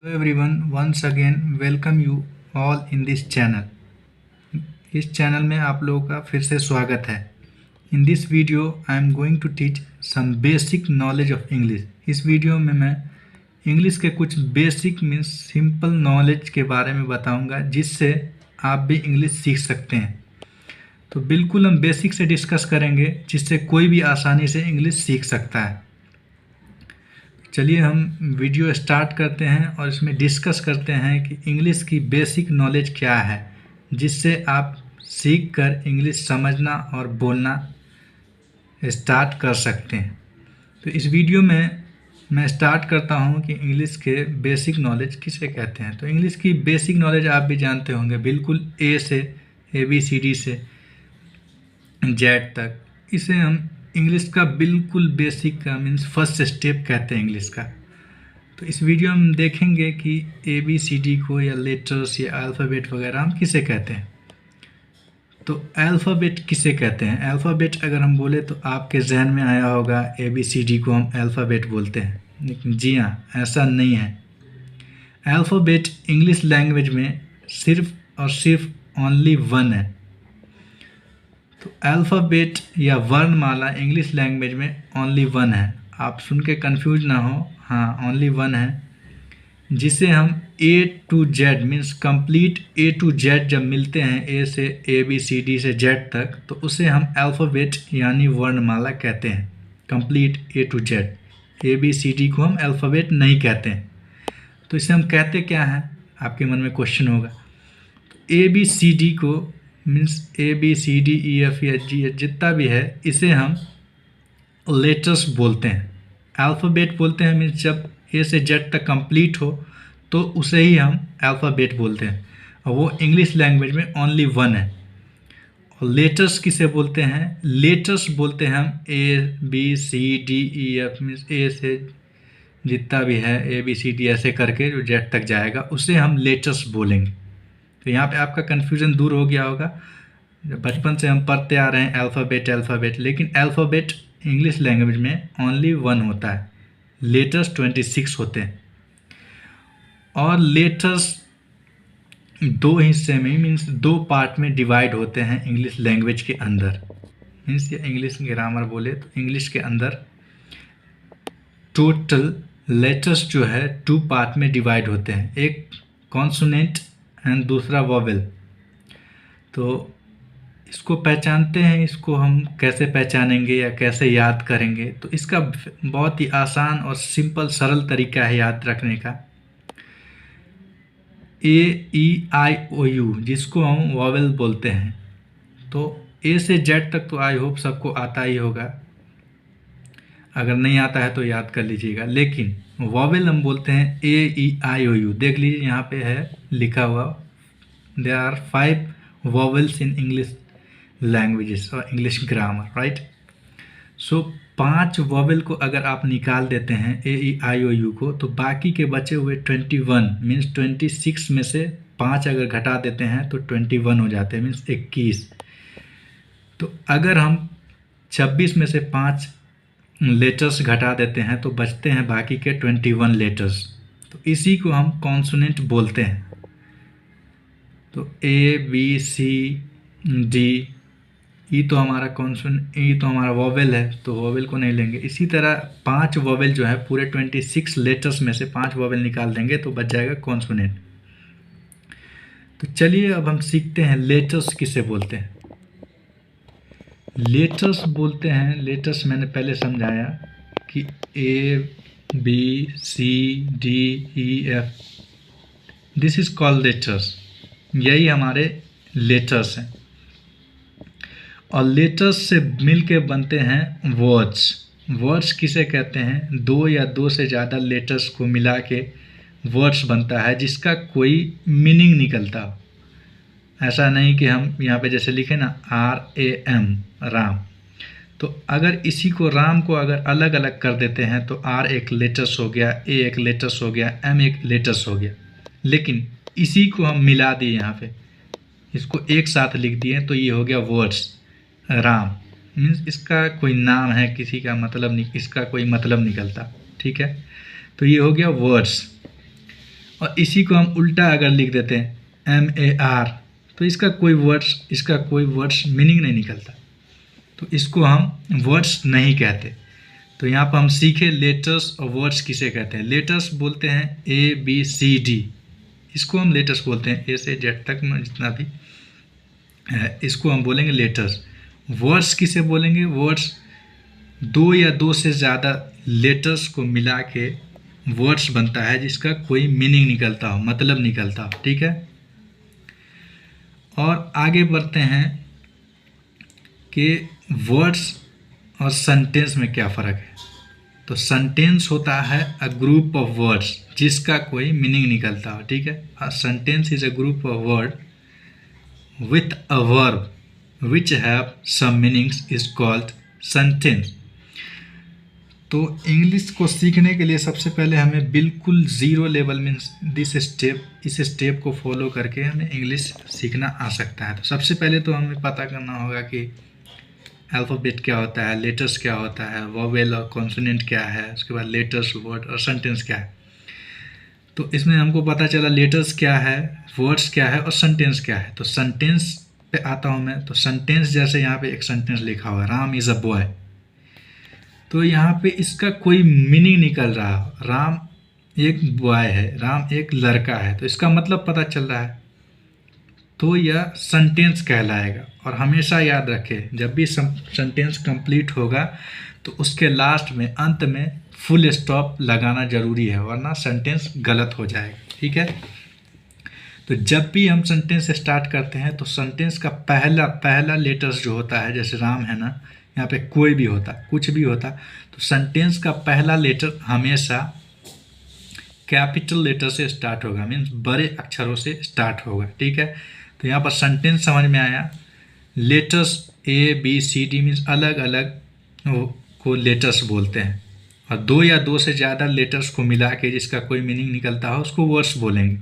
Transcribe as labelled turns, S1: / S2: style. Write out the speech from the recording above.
S1: Hello everyone, once again welcome you all in this channel. इस channel में आप लोगों का फिर से स्वागत है. In this video I am going to teach some basic knowledge of English. इस वीडियो में मैं इंग्लिश के कुछ बेसिक मीन्स सिंपल नॉलेज के बारे में बताऊंगा जिससे आप भी इंग्लिश सीख सकते हैं. तो बिल्कुल हम बेसिक से डिस्कस करेंगे जिससे कोई भी आसानी से इंग्लिश सीख सकता है. चलिए हम वीडियो स्टार्ट करते हैं और इसमें डिस्कस करते हैं कि इंग्लिश की बेसिक नॉलेज क्या है जिससे आप सीख कर इंग्लिश समझना और बोलना स्टार्ट कर सकते हैं. तो इस वीडियो में मैं स्टार्ट करता हूं कि इंग्लिश के बेसिक नॉलेज किसे कहते हैं. तो इंग्लिश की बेसिक नॉलेज आप भी जानते होंगे, बिल्कुल ए से ABCD से जेड तक. इसे हम इंग्लिश का बिल्कुल बेसिक का मीन्स फर्स्ट स्टेप कहते हैं इंग्लिश का. तो इस वीडियो में हम देखेंगे कि ABCD को या लेटर्स या अल्फ़ाबेट वगैरह हम किसे कहते हैं. तो अल्फ़ाबेट किसे कहते हैं. अल्फ़ाबेट अगर हम बोले तो आपके जहन में आया होगा ABCD को हम अल्फ़ाबेट बोलते हैं, लेकिन जी हाँ, ऐसा नहीं है. अल्फ़ाबेट इंग्लिश लैंग्वेज में सिर्फ और सिर्फ ओनली वन है. तो अल्फ़ाबेट या वर्णमाला इंग्लिश लैंग्वेज में ओनली वन है. आप सुन के कन्फ्यूज ना हो, हाँ ओनली वन है, जिसे हम A to Z means complete A to Z जब मिलते हैं A से ABCD से Z तक, तो उसे हम अल्फ़ाबेट यानी वर्णमाला कहते हैं. Complete A to Z. ABCD को हम अल्फ़ाबेट नहीं कहते हैं. तो इसे हम कहते क्या हैं, आपके मन में क्वेश्चन होगा. तो ABCD को मीन्स ABCDEFGH जितना भी है इसे हम लेटर्स बोलते हैं. अल्फ़ाबेट बोलते हैं मीन्स जब A से Z तक कंप्लीट हो तो उसे ही हम अल्फ़ाबेट बोलते हैं, और वो इंग्लिश लैंग्वेज में ओनली वन है. और लेटर्स किसे बोलते हैं, लेटर्स बोलते हैं हम ABCDEF मीन्स A से जितना भी है ABCD ऐसे करके जो Z तक जाएगा उसे हम लेटर्स बोलेंगे. तो यहाँ पे आपका कन्फ्यूज़न दूर हो गया होगा. बचपन से हम पढ़ते आ रहे हैं अल्फ़ाबेट, लेकिन अल्फ़ाबेट इंग्लिश लैंग्वेज में ओनली वन होता है. लेटर्स 26 होते हैं. और लेटर्स दो हिस्से में मीन्स दो पार्ट में डिवाइड होते हैं इंग्लिश लैंग्वेज के अंदर. मीन्स ये इंग्लिश ग्रामर बोले तो इंग्लिश के अंदर टोटल लेटर्स जो है टू पार्ट में डिवाइड होते हैं, एक कॉन्सोनेंट एंड दूसरा वॉवेल. तो इसको पहचानते हैं, इसको हम कैसे पहचानेंगे या कैसे याद करेंगे. तो इसका बहुत ही आसान और सिंपल सरल तरीका है याद रखने का. AEIOU जिसको हम वॉवेल बोलते हैं. तो A से Z तक तो आई होप सबको आता ही होगा, अगर नहीं आता है तो याद कर लीजिएगा. लेकिन वॉवेल हम बोलते हैं AEIOU. देख लीजिए यहाँ पे है लिखा हुआ, there are 5 vowels in English languages और English grammar, right. So 5 vowel को अगर आप निकाल देते हैं AEIOU को, तो बाकी के बचे हुए 21 मीन्स 26 में से 5 अगर घटा देते हैं तो 21 हो जाते हैं मीन्स 21. तो अगर हम 26 में से 5 लेटर्स घटा देते हैं तो बचते हैं बाकी के 21 लेटर्स. तो इसी को हम कॉन्सोनेंट बोलते हैं. तो ABCD ई तो हमारा कॉन्सोनेंट, ई तो हमारा वॉवेल है, तो वॉवेल को नहीं लेंगे. इसी तरह 5 वॉवेल जो है पूरे 26 लेटर्स में से 5 वॉवेल निकाल देंगे तो बच जाएगा कॉन्सोनेंट. तो चलिए अब हम सीखते हैं लेटर्स किसे बोलते हैं. लेटर्स बोलते हैं, लेटर्स मैंने पहले समझाया कि ABCDEF this is called letters. यही हमारे लेटर्स हैं. और लेटर्स से मिल के बनते हैं वर्ड्स. वर्ड्स किसे कहते हैं, 2 या 2 से ज़्यादा लेटर्स को मिला के वर्ड्स बनता है जिसका कोई मीनिंग निकलता हो. ऐसा नहीं कि हम यहाँ पे जैसे लिखे ना RAM राम, तो अगर इसी को राम को अगर अलग अलग कर देते हैं तो R एक लेटर्स हो गया, A एक लेटर्स हो गया, M एक लेटर्स हो गया. लेकिन इसी को हम मिला दिए, यहाँ पे इसको एक साथ लिख दिए तो ये हो गया वर्ड्स. राम मीन्स इसका कोई नाम है, किसी का मतलब नहीं, इसका कोई मतलब निकलता, ठीक है. तो ये हो गया वर्ड्स. और इसी को हम उल्टा अगर लिख देते हैं MAR, तो इसका कोई वर्ड्स मीनिंग नहीं निकलता, तो इसको हम वर्ड्स नहीं कहते। तो यहाँ पर हम सीखे लेटर्स और वर्ड्स किसे कहते हैं। लेटर्स बोलते हैं ABCD, इसको हम लेटर्स बोलते हैं, A से Z तक में जितना भी है इसको हम बोलेंगे लेटर्स। वर्ड्स किसे बोलेंगे, वर्ड्स 2 या 2 से ज़्यादा लेटर्स को मिला के वर्ड्स बनता है जिसका कोई मीनिंग निकलता हो, मतलब निकलता हो, ठीक है। और आगे बढ़ते हैं कि वर्ड्स और सेंटेंस में क्या फ़र्क है। तो सेंटेंस होता है अ ग्रुप ऑफ वर्ड्स जिसका कोई मीनिंग निकलता हो, ठीक है। A sentence is a group of word with a verb which have some meanings is called sentence. तो इंग्लिश को सीखने के लिए सबसे पहले हमें बिल्कुल ज़ीरो लेवल में इस स्टेप को फॉलो करके हमें इंग्लिश सीखना आ सकता है। तो सबसे पहले तो हमें पता करना होगा कि अल्फ़ाबेट क्या होता है, लेटर्स क्या होता है, वोवेल और कॉन्सोनेंट क्या है, उसके बाद लेटर्स, वर्ड और सेंटेंस क्या है। तो इसमें हमको पता चला लेटर्स क्या है, वर्ड्स क्या है और सेंटेंस क्या है। तो सेंटेंस पे आता हूँ मैं। तो सेंटेंस जैसे यहाँ पे एक सेंटेंस लिखा हुआ है, राम इज़ अ बॉय, तो यहाँ पे इसका कोई मीनिंग निकल रहा है, राम एक बॉय है, राम एक लड़का है, तो इसका मतलब पता चल रहा है, तो यह सेंटेंस कहलाएगा। और हमेशा याद रखें जब भी सेंटेंस कंप्लीट होगा तो उसके लास्ट में, अंत में फुल स्टॉप लगाना ज़रूरी है, वरना सेंटेंस गलत हो जाएगा, ठीक है। तो जब भी हम सेंटेंस स्टार्ट करते हैं तो सेंटेंस का पहला लेटर्स जो होता है, जैसे राम है ना, यहाँ पे कोई भी होता, कुछ भी होता, तो सेंटेंस का पहला लेटर हमेशा कैपिटल लेटर से स्टार्ट होगा, मीन्स बड़े अक्षरों से स्टार्ट होगा, ठीक है। तो यहाँ पर सेंटेंस समझ में आया। लेटर्स ABCD मीन्स अलग अलग को लेटर्स बोलते हैं, और 2 या 2 से ज़्यादा लेटर्स को मिला के जिसका कोई मीनिंग निकलता हो उसको वर्ड्स बोलेंगे।